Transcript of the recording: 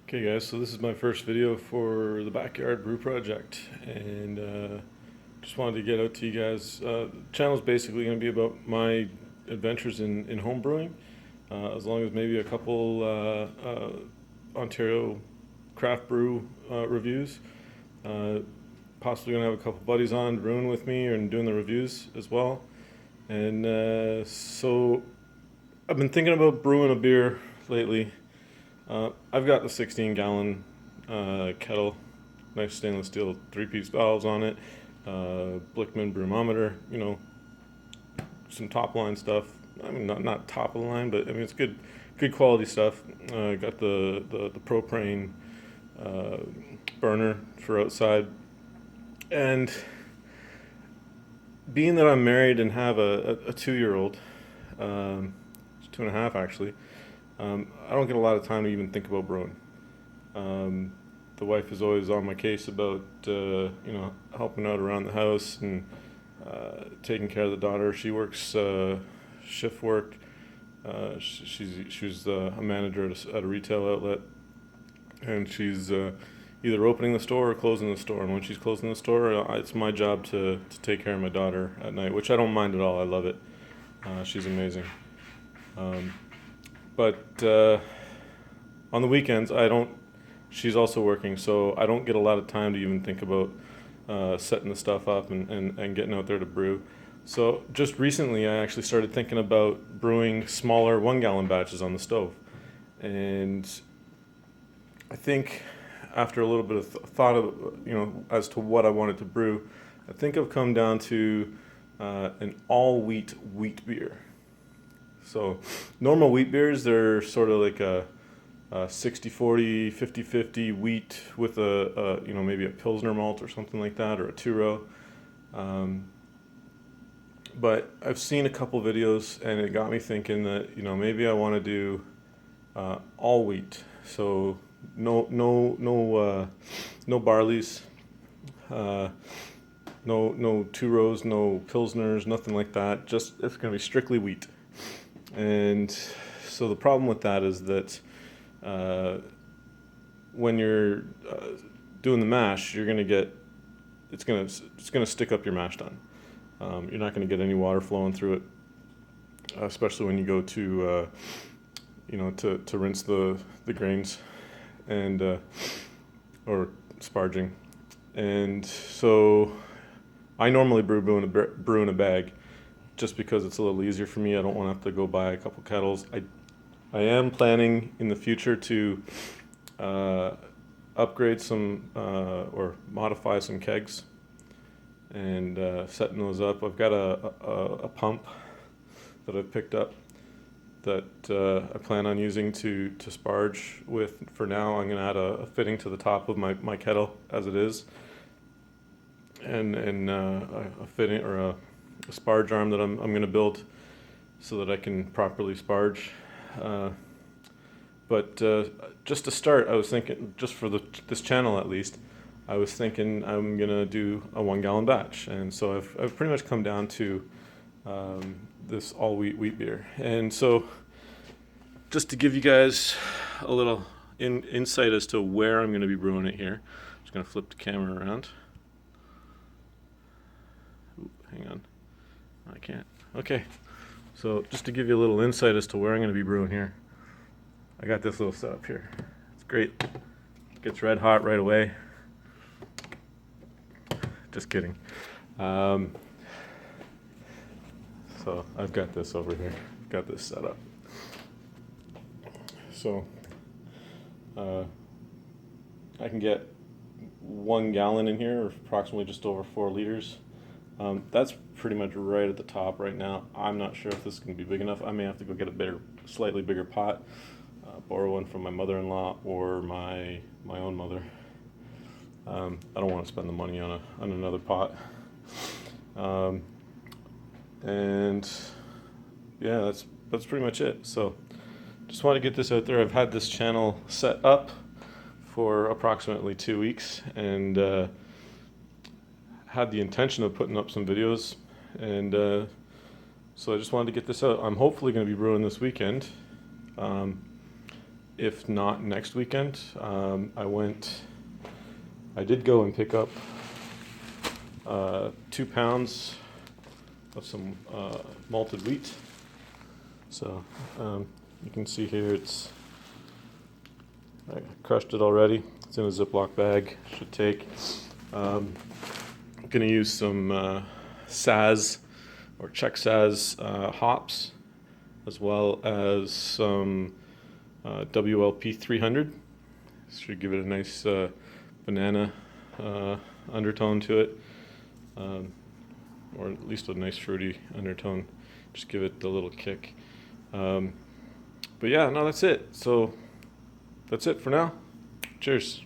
Okay guys, so this is my first video for the Backyard Brew Project, and just wanted to get out to you guys. The channel is basically going to be about my adventures in home brewing, as long as maybe a couple Ontario craft brew reviews. Uh, Possibly going to have a couple buddies on brewing with me and doing the reviews as well. And so I've been thinking about brewing a beer lately. I've got the 16-gallon kettle, nice stainless steel three-piece valves on it, Blickman brewmometer, some top line stuff. I mean, not top of the line, but I mean it's good quality stuff. Got the propane burner for outside, and being that I'm married and have a 2-year-old, 2.5 actually. I don't get a lot of time to even think about brewing. The wife is always on my case about helping out around the house and taking care of the daughter. She works shift work. She's a manager at a retail outlet, and she's either opening the store or closing the store. And when she's closing the store, it's my job to take care of my daughter at night, which I don't mind at all. I love it. She's amazing. But on the weekends, she's also working, so I don't get a lot of time to even think about setting the stuff up and getting out there to brew. So just recently, I actually started thinking about brewing smaller 1-gallon batches on the stove. And I think after a little bit of thought of, as to what I wanted to brew, I think I've come down to an all-wheat beer. So normal wheat beers, they're sort of like a 60-40, 50-50 wheat with maybe a Pilsner malt or something like that, or a two-row. But I've seen a couple videos, and it got me thinking that maybe I want to do all wheat. So no barleys, no two-rows, no Pilsners, nothing like that. Just it's going to be strictly wheat. And so the problem with that is that when you're doing the mash, you're going to get it's going to stick up your mash tun. You're not going to get any water flowing through it, especially when you go to to rinse the grains and or sparging. And so I normally brew in a bag, just because it's a little easier for me. I don't want to have to go buy a couple kettles. I am planning in the future to upgrade some or modify some kegs and setting those up. I've got a pump that I've picked up that I plan on using to sparge with. For now, I'm going to add a fitting to the top of my kettle as it is, and a fitting or a sparge arm that I'm going to build so that I can properly sparge. But just to start, I was thinking, just for this channel at least, I was thinking I'm going to do a 1-gallon batch. And so I've pretty much come down to this all wheat beer. And so just to give you guys a little insight as to where I'm going to be brewing it here, I'm just going to flip the camera around. Ooh, hang on. I can't. Okay, so just to give you a little insight as to where I'm going to be brewing here, I got this little setup here. It's great. It gets red hot right away. Just kidding. So I've got this over here. Got this set up. So I can get 1 gallon in here, or approximately just over 4 liters. That's pretty much right at the top right now. I'm not sure if this is going to be big enough. I may have to go get a slightly bigger pot, borrow one from my mother-in-law or my own mother. I don't want to spend the money on another pot. And yeah, that's pretty much it. So just want to get this out there. I've had this channel set up for approximately 2 weeks, and had the intention of putting up some videos, and so I just wanted to get this out. I'm hopefully going to be brewing this weekend. if not next weekend. I did go and pick up 2 pounds of some malted wheat. So you can see here I crushed it already. It's in a Ziploc bag. Should take. I'm gonna use some Saz or Czech Saz hops, as well as some WLP 300. Should give it a nice banana undertone to it, or at least a nice fruity undertone. Just give it a little kick. But yeah, no, that's it. So that's it for now. Cheers.